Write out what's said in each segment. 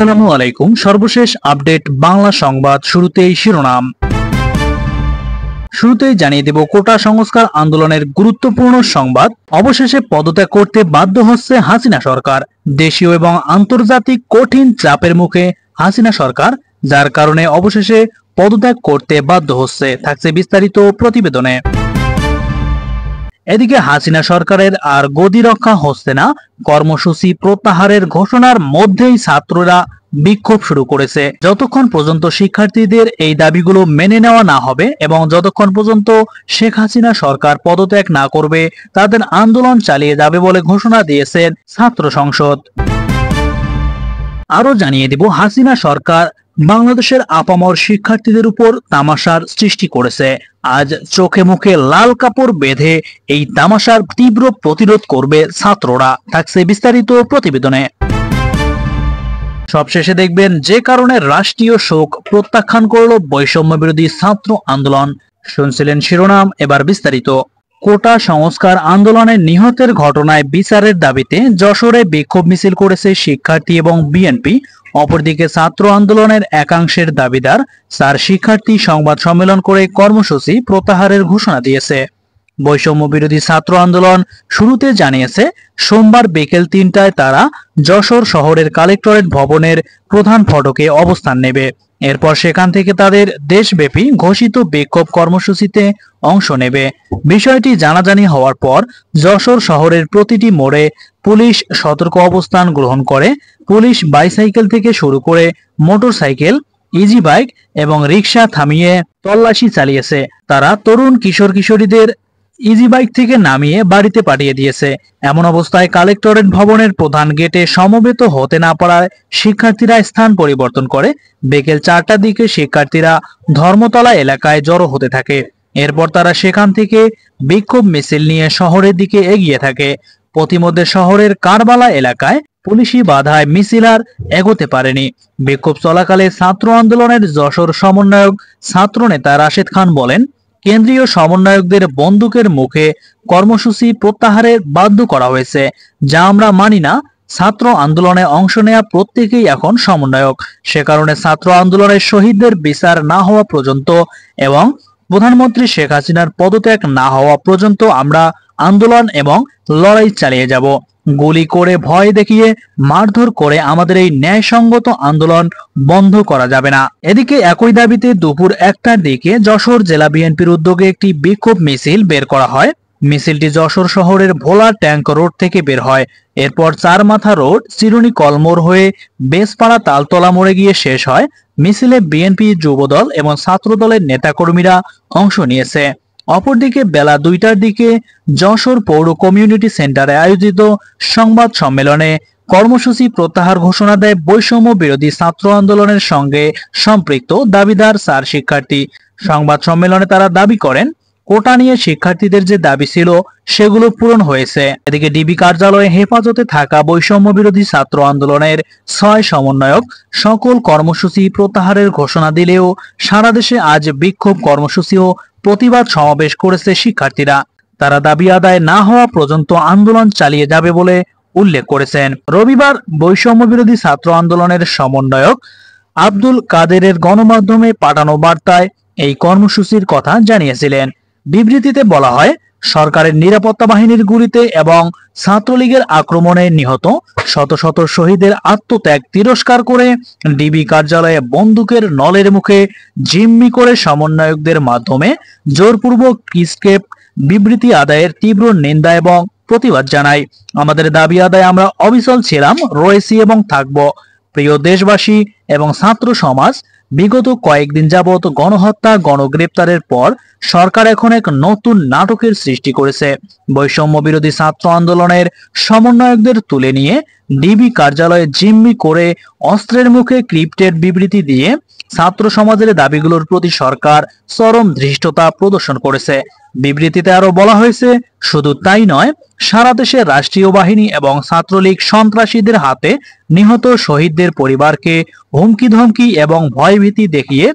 আসসালামু আলাইকুম। সর্বশেষ আপডেট বাংলা সংবাদ। শুরুতেই শিরোনাম। শুরুতেই জানিয়ে দেব কোটা সংস্কার আন্দোলনের গুরুত্বপূর্ণ সংবাদ। অবশেষে পদত্যাগ করতে বাধ্য হচ্ছে হাসিনা সরকার। দেশীয় এবং আন্তর্জাতিক কঠিন চাপের মুখে হাসিনা সরকার, যার কারণে অবশেষে পদত্যাগ করতে বাধ্য হচ্ছে। থাকছে বিস্তারিত প্রতিবেদনে। এদিকে হাসিনা সরকারের আর গদি রক্ষা হচ্ছে না। কর্মসূচি প্রত্যাহারের ঘোষণার মধ্যেই ছাত্ররা বিক্ষোভ শুরু করেছে। যতক্ষণ পর্যন্ত শিক্ষার্থীদের এই দাবিগুলো মেনে নেওয়া না হবে এবং যতক্ষণ পর্যন্ত শেখ হাসিনা সরকার পদত্যাগ না করবে, তাদের আন্দোলন চালিয়ে যাবে বলে ঘোষণা দিয়েছেন ছাত্র সংসদ। আরো জানিয়ে দিব, হাসিনা সরকার বাংলাদেশের আপামর শিক্ষার্থীদের উপর তামাশার সৃষ্টি করেছে। আজ চোখে মুখে লাল কাপড় বেঁধে এই তামাশার তীব্র প্রতিরোধ করবে ছাত্ররা। থাকছে বিস্তারিত প্রতিবেদনে। সবশেষে দেখবেন যে কারণে রাষ্ট্রীয় শোক প্রত্যাখ্যান করল বৈষম্য বিরোধী ছাত্র আন্দোলন। শুনছিলেন শিরোনাম, এবার বিস্তারিত। কোটা সংস্কার আন্দোলনের নিহতের ঘটনায় বিচারের দাবিতে যশোরে বিক্ষোভ মিছিল করেছে শিক্ষার্থী এবং বিএনপি। অপরদিকে ছাত্র আন্দোলনের একাংশের দাবিদার স্যার শিক্ষার্থী সংবাদ সম্মেলন করে কর্মসূচি প্রত্যাহারের ঘোষণা দিয়েছে। বৈষম্য বিরোধী ছাত্র আন্দোলন শুরুতে জানিয়েছে সোমবার বিকেল ৩টায় তারা যশোর শহরের কালেক্টরেট ভবনের প্রধান ফটকে অবস্থান নেবে। এরপর সেখান থেকে তাদের দেশব্যাপী ঘোষিত বিক্ষোভ কর্মসূচিতে অংশ নেবে। বিষয়টি জানাজানি হওয়ার পর যশোর শহরের প্রতিটি মোড়ে পুলিশ সতর্ক অবস্থান গ্রহণ করে। পুলিশ বাইসাইকেল থেকে শুরু করে মোটরসাইকেল, ইজি বাইক এবং রিকশা থামিয়ে তল্লাশি চালিয়েছে। তারা তরুণ কিশোর কিশোরীদের ইজি বাইক থেকে নামিয়ে বাড়িতে পাঠিয়ে দিয়েছে। এমন অবস্থায় কালেক্টরেট ভবনের প্রধান গেটে সমবেত হতে না পারায় শিক্ষার্থীরা স্থান পরিবর্তন করে। বিকেল 4টার দিকে শিক্ষার্থীরা ধর্মতলা এলাকায় জড়ো হতে থাকে। এরপর তারা সেখান থেকে বিক্ষোভ মিছিল নিয়ে শহরের দিকে এগিয়ে থাকে। পথিমধ্যে শহরের কারবালা এলাকায় পুলিশি বাধায় মিছিল আর এগোতে পারেনি। বিক্ষোভ চলাকালে ছাত্র আন্দোলনের যশোর সমন্বয়ক ছাত্রনেতা রাশেদ খান বলেন, কেন্দ্রীয় সমন্বয়কদের বন্দুকের মুখে কর্মসূচি প্রত্যাহারে বাধ্য করা হয়েছে, যা আমরা মানি না। ছাত্র আন্দোলনে অংশ নেওয়া প্রত্যেকেই এখন সমন্বয়ক। সে কারণে ছাত্র আন্দোলনের শহীদদের বিচার না হওয়া পর্যন্ত এবং প্রধানমন্ত্রী শেখ হাসিনার পদত্যাগ না হওয়া পর্যন্ত আমরা আন্দোলন এবং লড়াই চালিয়ে যাব। গুলি করে, ভয় দেখিয়ে, মারধর করে আমাদের এই ন্যায়সঙ্গত আন্দোলন বন্ধ করা যাবে না। এদিকে একই দাবিতে দুপুর 1টার দিকে যশোর জেলা বিএনপির উদ্যোগে একটি বিক্ষোভ মিছিল বের করা হয়। মিছিলটি যশোর শহরের ভোলা ট্যাঙ্ক রোড থেকে বের হয়। এরপর চারমাথা রোড, চিরুনি কলমোড় হয়ে বেসপাড়া তালতলা মোড়ে গিয়ে শেষ হয়। মিছিলে বিএনপি, যুবদল এবং ছাত্রদলের নেতাকর্মীরা অংশ নিয়েছে। অপরদিকে বেলা 2টার দিকে যশোর পৌর কমিউনিটি সেন্টারে আয়োজিত সংবাদ সম্মেলনে কর্মসূচি প্রত্যাহার ঘোষণা দেয় বৈষম্য বিরোধী ছাত্র আন্দোলনের সঙ্গে সম্পৃক্ত দাবিদার স্যার শিক্ষার্থী। সংবাদ সম্মেলনে তারা দাবি করেন, কোটা নিয়ে শিক্ষার্থীদের যে দাবি ছিল সেগুলো পূরণ হয়েছে। এদিকে ডিবি কার্যালয়ে হেফাজতে থাকা বৈষম্য বিরোধী ছাত্র আন্দোলনের 6 সমন্বয়ক সকল কর্মসূচি প্রত্যাহারের ঘোষণা দিলেও সারা দেশে আজ বিক্ষোভ কর্মসূচি ও প্রতিবাদ সমাবেশ করেছে শিক্ষার্থীরা। তারা দাবি আদায় না হওয়া পর্যন্ত আন্দোলন চালিয়ে যাবে বলে উল্লেখ করেছেন। রবিবার বৈষম্য বিরোধী ছাত্র আন্দোলনের সমন্বয়ক আব্দুল কাদেরের গণমাধ্যমে পাঠানো বার্তায় এই কর্মসূচির কথা জানিয়েছিলেন। বিবৃতিতে বলা হয়, সরকারের নিরাপত্তা বাহিনীর গুলিতে এবং ছাত্রলীগের আক্রমণে নিহত শত শত শহীদের আত্মত্যাগ তিরস্কার করে ডিবি কার্যালয়ে বন্দুকের নলের মুখে জিম্মি করে সমন্বয়কদের মাধ্যমে জোরপূর্বক কিসকেপ বিবৃতি আদায়ের তীব্র নিন্দা এবং প্রতিবাদ জানাই। আমাদের দাবি আদায়ে আমরা অবিচল ছিলাম, রয়েছি এবং থাকব। প্রিয় দেশবাসী এবং ছাত্র সমাজ, বিগত কয়েকদিন যাবৎ গণহত্যা, গণগ্রেপ্তারের পর সরকার এখন এক নতুন নাটকের সৃষ্টি করেছে। বৈষম্য বিরোধী ছাত্র আন্দোলনের সমন্বয়কদের তুলে নিয়ে ডিবি কার্যালয়ে জিম্মি করে অস্ত্রের মুখে ক্রিপ্টেড বিবৃতি দিয়ে ছাত্র সমাজের দাবিগুলোর প্রতি সরকার চরম ধৃষ্টতা প্রদর্শন করেছে। বিবৃতিতে আরো বলা হয়েছে, শুধু তাই নয়, সারা দেশে রাষ্ট্রীয় বাহিনী এবং ছাত্রলীগ সন্ত্রাসীদের হাতে নিহত শহীদদের পরিবারকে হুমকি ধমকি এবং ভয়ভীতি দেখিয়ে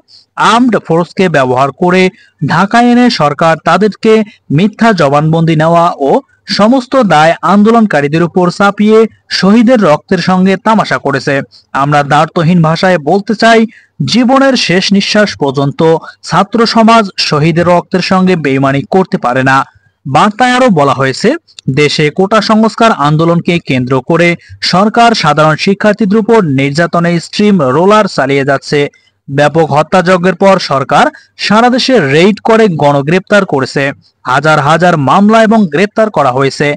আর্মড ফোর্সকে ব্যবহার করে ঢাকায় এনে সরকার তাদেরকে মিথ্যা জবানবন্দি নেওয়া ও সমস্ত দায় আন্দোলনকারীদের উপর চাপিয়ে শহীদের রক্তের সঙ্গে তামাশা করেছে। আমরা দ্বার্থহীন ভাষায় বলতে চাই, জীবনের শেষ নিঃশ্বাস পর্যন্ত ছাত্র সমাজ শহীদের রক্তের সঙ্গে বেইমানি করতে পারে না। বার্তায় আরো বলা হয়েছে, দেশে কোটা সংস্কার আন্দোলনকে কেন্দ্র করে সরকার সাধারণ শিক্ষার্থীদের উপর নির্যাতনের স্ট্রিম রোলার চালিয়ে যাচ্ছে। ব্যাপক হত্যাযজ্ঞের পর সরকার সারা দেশে রেইড করে গণগ্রেপ্তার করেছে। হাজার হাজার মামলা এবং গ্রেপ্তার করা হয়েছে।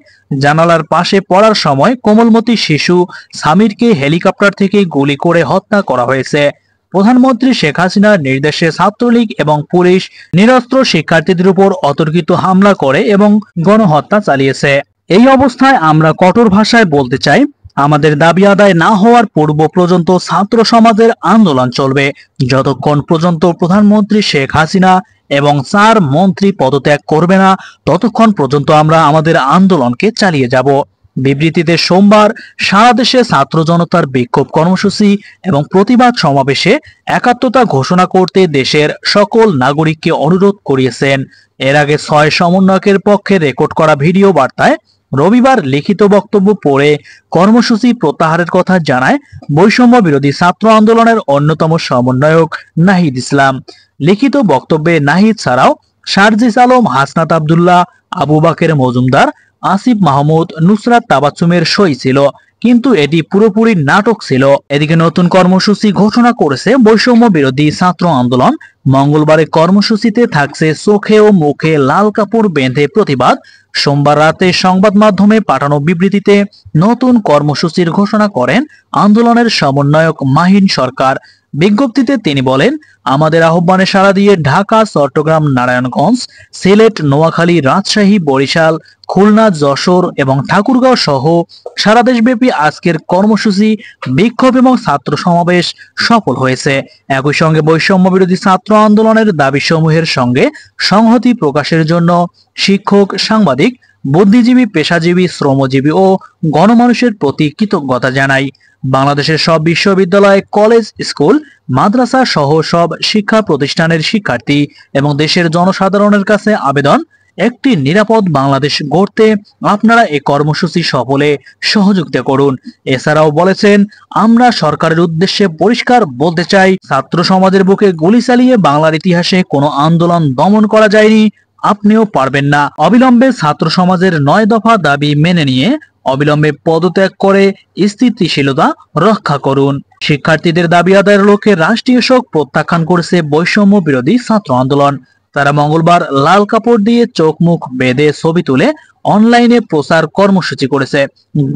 জানালার পাশে পড়ার সময় কোমলমতি শিশু সামিরকে হেলিকপ্টার থেকে গুলি করে হত্যা করা হয়েছে। প্রধানমন্ত্রী শেখ হাসিনার নির্দেশে ছাত্রলীগ এবং পুলিশ নিরস্ত্র শিক্ষার্থীদের উপর অতর্কিত হামলা করে এবং গণহত্যা চালিয়েছে। এই অবস্থায় আমরা কঠোর ভাষায় বলতে চাই, আমাদের দাবি আদায় না হওয়ার পূর্ব পর্যন্ত ছাত্র সমাজের আন্দোলন চলবে। যতক্ষণ পর্যন্ত প্রধানমন্ত্রী শেখ হাসিনা এবং 4 মন্ত্রী পদত্যাগ করবে না, ততক্ষণ পর্যন্ত আমরা আমাদের আন্দোলনকে চালিয়ে যাব। বিবৃতিতে সোমবার সারা দেশে ছাত্র জনতার বিক্ষোভ কর্মসূচি এবং প্রতিবাদ সমাবেশে একাত্মতা ঘোষণা করতে দেশের সকল নাগরিককে অনুরোধ করিয়েছেন। এর আগে 6 সমন্বয়কের পক্ষে রেকর্ড করা ভিডিও বার্তায় রবিবার লিখিত বক্তব্য পড়ে কর্মসূচি প্রত্যাহারের কথা জানায় বৈষম্য বিরোধী ছাত্র আন্দোলনের অন্যতম সমন্বয়ক নাহিদ ইসলাম। লিখিত বক্তব্যে নাহিদ ছাড়াও শারজিস আলম, হাসনাত আব্দুল্লাহ, আবু বাকের মজুমদার, আসিফ মাহমুদ, নুসরাত তাবাচ্চুমের সই ছিল, কিন্তু এটি পুরোপুরি নাটক ছিল। এদিকে নতুন কর্মসূচি ঘোষণা করেছে বৈষম্য বিরোধী ছাত্র আন্দোলন। মঙ্গলবারে কর্মসূচিতে থাকছে চোখে ও মুখে লাল কাপড় বেঁধে প্রতিবাদ। সোমবার রাতে সংবাদ মাধ্যমে পাঠানো বিবৃতিতে নতুন কর্মসূচির ঘোষণা করেন আন্দোলনের সমন্বয়ক মাহিন সরকার। বিজ্ঞপ্তিতে তিনি বলেন, আমাদের আহ্বানে সাড়া দিয়ে ঢাকা, চট্টগ্রাম, নারায়ণগঞ্জ, সিলেট, নোয়াখালী, রাজশাহী, বরিশাল, খুলনা, যশোর এবং ঠাকুরগাঁও সহ সারা দেশব্যাপী আজকের কর্মসূচি, বিক্ষোভ এবং ছাত্র সমাবেশ সফল হয়েছে। একই সঙ্গে বৈষম্য বিরোধী ছাত্র আন্দোলনের দাবিসমূহের সঙ্গে সংহতি প্রকাশের জন্য শিক্ষক, সাংবাদিক, বুদ্ধিজীবী, পেশাজীবী, শ্রমজীবী ও গণমানুষের প্রতি কৃতজ্ঞতা জানাই। বাংলাদেশের সব বিশ্ববিদ্যালয়, কলেজ, স্কুল, মাদ্রাসা সহ সব শিক্ষা প্রতিষ্ঠানের শিক্ষার্থী এবং দেশের জনসাধারণের কাছে আবেদন, একটি নিরাপদ বাংলাদেশ গড়তে আপনারা এই কর্মসূচি সফলে সহযোগিতা করুন। এছাড়াও বলেছেন, আমরা সরকারের উদ্দেশ্যে পরিষ্কার বলতে চাই, ছাত্র সমাজের বুকে গুলি চালিয়ে বাংলার ইতিহাসে কোনো আন্দোলন দমন করা যায়নি, আপনিও পারবেন না। অবিলম্বে ছাত্র সমাজের 9 দফা দাবি মেনে নিয়ে অবিলম্বে পদত্যাগ করে স্থিতিশীলতা রক্ষা করুন। শিক্ষার্থীদের দাবি আদায়ের লক্ষ্যে রাষ্ট্রীয় শোক প্রত্যাখ্যান করেছে বৈষম্য বিরোধী ছাত্র আন্দোলন। তারা মঙ্গলবার লাল কাপড় দিয়ে চোখ মুখ বেঁধে ছবি তুলে অনলাইনে প্রচার কর্মসূচি করেছে।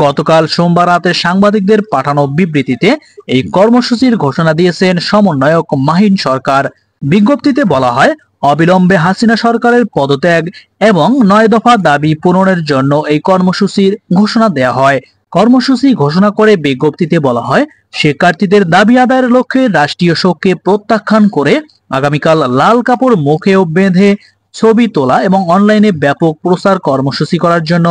গতকাল সোমবার রাতে সাংবাদিকদের পাঠানো বিবৃতিতে এই কর্মসূচির ঘোষণা দিয়েছেন সমন্বয়ক মাহিন সরকার। বিজ্ঞপ্তিতে বলা হয়, অবিলম্বে হাসিনা সরকারের পদত্যাগ এবং 9 দফা দাবি পূরণের জন্য এই কর্মসূচির ঘোষণা দেয়া হয়। কর্মসূচি ঘোষণা করে বিজ্ঞপ্তিতে বলা হয়, শিক্ষার্থীদের দাবি আদায়ের লক্ষ্যে রাষ্ট্রীয় শোককে প্রত্যাখ্যান করে আগামীকাল লাল কাপড় মুখে বেঁধে ছবি তোলা এবং অনলাইনে ব্যাপক প্রচার কর্মসূচি করার জন্য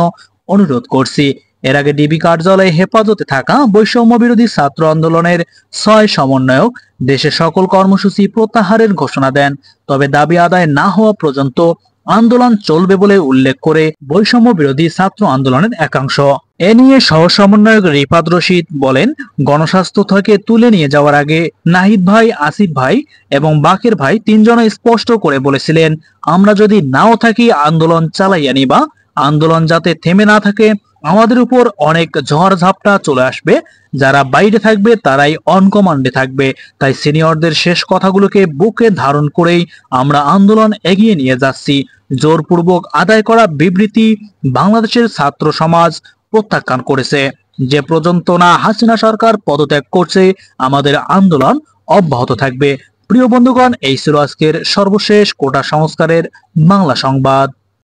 অনুরোধ করছি। এর আগে ডিবি কার্যালয়ে হেফাজতে থাকা বৈষম্য বিরোধী ছাত্র আন্দোলনের 6 সমন্বয়ক দেশের সকল কর্মসূচি প্রত্যাহারের ঘোষণা দেন। তবে দাবি আদায় না হওয়া পর্যন্ত আন্দোলন চলবে বলে উল্লেখ করে বৈষম্য বিরোধী ছাত্র আন্দোলনের একাংশ। এ নিয়ে সহ সমন্বয়ক রিফাত রশিদ বলেন, গণস্বাস্থ্য থেকে তুলে নিয়ে যাওয়ার আগে নাহিদ ভাই, আসিফ ভাই এবং বাকের ভাই 3 জনে স্পষ্ট করে বলেছিলেন, আমরা যদি নাও থাকি আন্দোলন চালাইয়া নিবা। আন্দোলন যাতে থেমে না থাকে, আমাদের উপর অনেক ঝড় ঝাপটা চলে আসবে। যারা বাইরে থাকবে তারাই অন কমান্ডে থাকবে। তাই সিনিয়রদের শেষ কথাগুলোকে বুকে ধারণ করেই আমরা আন্দোলন এগিয়ে নিয়ে যাচ্ছি। জোরপূর্বক আদায় করা বিবৃতি বাংলাদেশের ছাত্র সমাজ প্রত্যাখ্যান করেছে। যে পর্যন্ত না হাসিনা সরকার পদত্যাগ করছে, আমাদের আন্দোলন অব্যাহত থাকবে। প্রিয় বন্ধুগণ, এই ছিল আজকের সর্বশেষ কোটা সংস্কারের বাংলা সংবাদ।